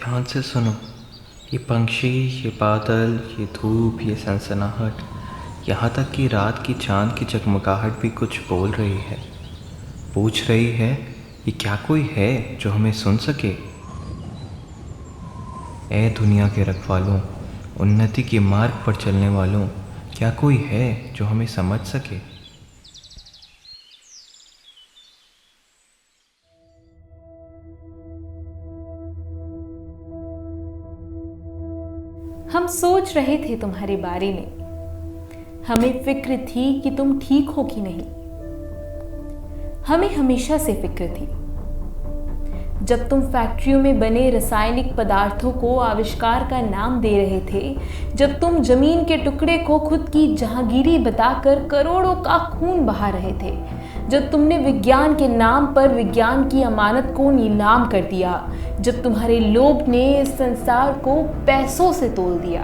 ध्यान से सुनो। ये पंछी, ये बादल, ये धूप, ये सनसनाहट, यहाँ तक कि रात की चांद की जगमगाहट भी कुछ बोल रही है। पूछ रही है, ये क्या कोई है जो हमें सुन सके? ए दुनिया के रखवालों, उन्नति के मार्ग पर चलने वालों, क्या कोई है जो हमें समझ सके? हम सोच रहे थे तुम्हारे बारे में। हमें फिक्र थी कि तुम ठीक हो कि नहीं। हमें हमेशा से फिक्र थी। जब तुम फैक्ट्रियों में बने रासायनिक पदार्थों को आविष्कार का नाम दे रहे थे, जब तुम जमीन के टुकड़े को खुद की जहांगीरी बताकर करोड़ों का खून बहा रहे थे, जब तुमने विज्ञान के नाम पर विज्ञान की अमानत को नीलाम कर दिया, जब तुम्हारे लोभ ने इस संसार को पैसों से तोल दिया,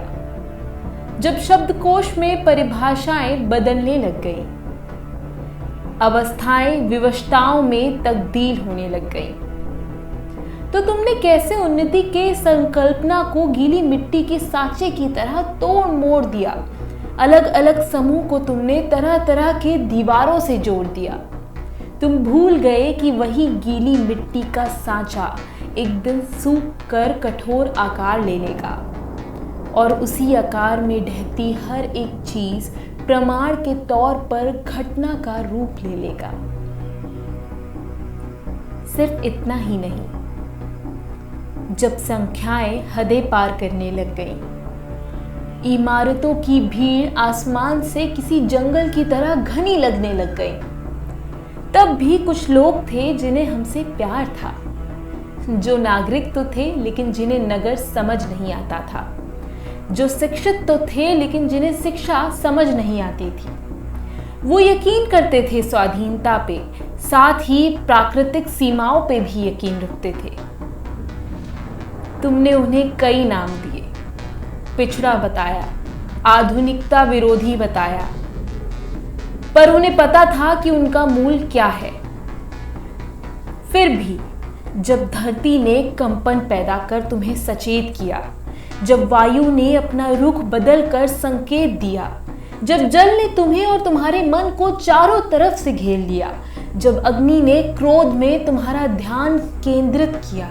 जब शब्दकोश में परिभाषाएं बदलने लग गई, अवस्थाएं विवशताओं में तब्दील होने लग गई, तो तुमने कैसे उन्नति के संकल्पना को गीली मिट्टी के सांचे की तरह तोड़ मोड़ दिया। अलग अलग समूह को तुमने तरह तरह के दीवारों से जोड़ दिया। तुम भूल गए कि वही गीली मिट्टी का सांचा एक दिन सूख कर कठोर आकार ले लेगा और उसी आकार में ढहती हर एक चीज प्रमाण के तौर पर घटना का रूप ले लेगा। सिर्फ इतना ही नहीं, जब संख्याएं हदें पार करने लग गईं, इमारतों की भीड़ आसमान से किसी जंगल की तरह घनी लगने लग गई, तब भी कुछ लोग थे जिन्हें हमसे प्यार था, जो नागरिक तो थे लेकिन जिन्हें नगर समझ नहीं आता था, जो शिक्षित तो थे लेकिन जिन्हें शिक्षा समझ नहीं आती थी। वो यकीन करते थे स्वाधीनता पे, साथ ही प्राकृतिक सीमाओं पे भी यकीन रखते थे। तुमने उन्हें कई नाम दिए, पिछड़ा बताया, आधुनिकता विरोधी बताया, पर उन्हें पता था कि उनका मूल क्या है। फिर भी जब धरती ने कंपन पैदा कर तुम्हें सचेत किया, जब वायु ने अपना रुख बदल कर संकेत दिया, जब जल ने तुम्हें और तुम्हारे मन को चारों तरफ से घेर लिया, जब अग्नि ने क्रोध में तुम्हारा ध्यान केंद्रित किया,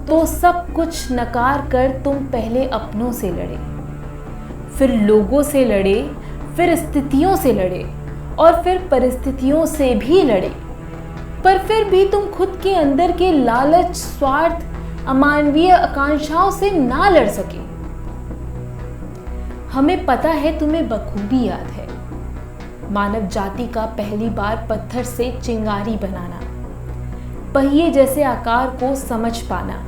तो सब कुछ नकार कर तुम पहले अपनों से लड़े, फिर लोगों से लड़े, फिर स्थितियों से लड़े और फिर परिस्थितियों से भी लड़े। पर फिर भी तुम खुद के अंदर के लालच, स्वार्थ, अमानवीय आकांक्षाओं से ना लड़ सके। हमें पता है, तुम्हें बखूबी याद है, मानव जाति का पहली बार पत्थर से चिंगारी बनाना, पहिए जैसे आकार को समझ पाना,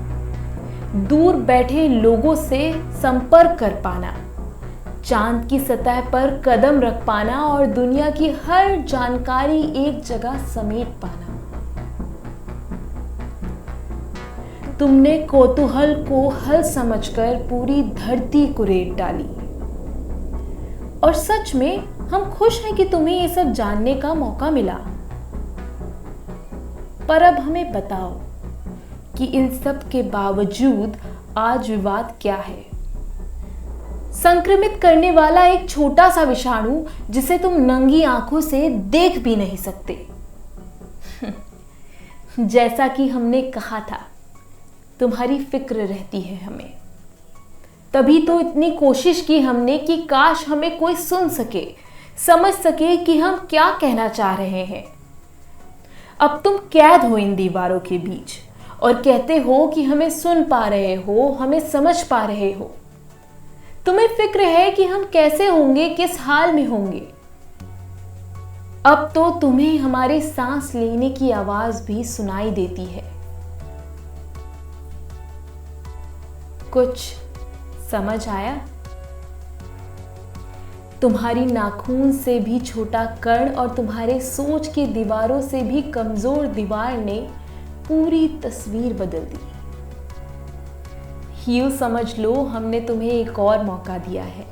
दूर बैठे लोगों से संपर्क कर पाना, चांद की सतह पर कदम रख पाना और दुनिया की हर जानकारी एक जगह समेट पाना। तुमने कौतूहल को हल समझकर पूरी धरती को रेत डाली। और सच में हम खुश हैं कि तुम्हें ये सब जानने का मौका मिला। पर अब हमें बताओ कि इन सब के बावजूद आज विवाद क्या है? संक्रमित करने वाला एक छोटा सा विषाणु जिसे तुम नंगी आंखों से देख भी नहीं सकते। जैसा कि हमने कहा था, तुम्हारी फिक्र रहती है हमें। तभी तो इतनी कोशिश की हमने कि काश हमें कोई सुन सके, समझ सके कि हम क्या कहना चाह रहे हैं। अब तुम कैद हो इन दीवारों के बीच और कहते हो कि हमें सुन पा रहे हो, हमें समझ पा रहे हो। तुम्हें फिक्र है कि हम कैसे होंगे, किस हाल में होंगे। अब तो तुम्हें हमारे सांस लेने की आवाज भी सुनाई देती है। कुछ समझ आया? तुम्हारी नाखून से भी छोटा कण और तुम्हारे सोच की दीवारों से भी कमजोर दीवार ने पूरी तस्वीर बदल दी। यूं समझ लो, हमने तुम्हें एक और मौका दिया है,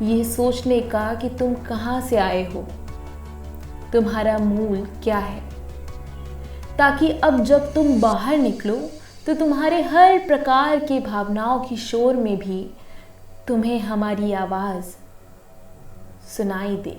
ये सोचने का कि तुम कहां से आए हो, तुम्हारा मूल क्या है, ताकि अब जब तुम बाहर निकलो तो तुम्हारे हर प्रकार की भावनाओं की शोर में भी तुम्हें हमारी आवाज़ सुनाई दे।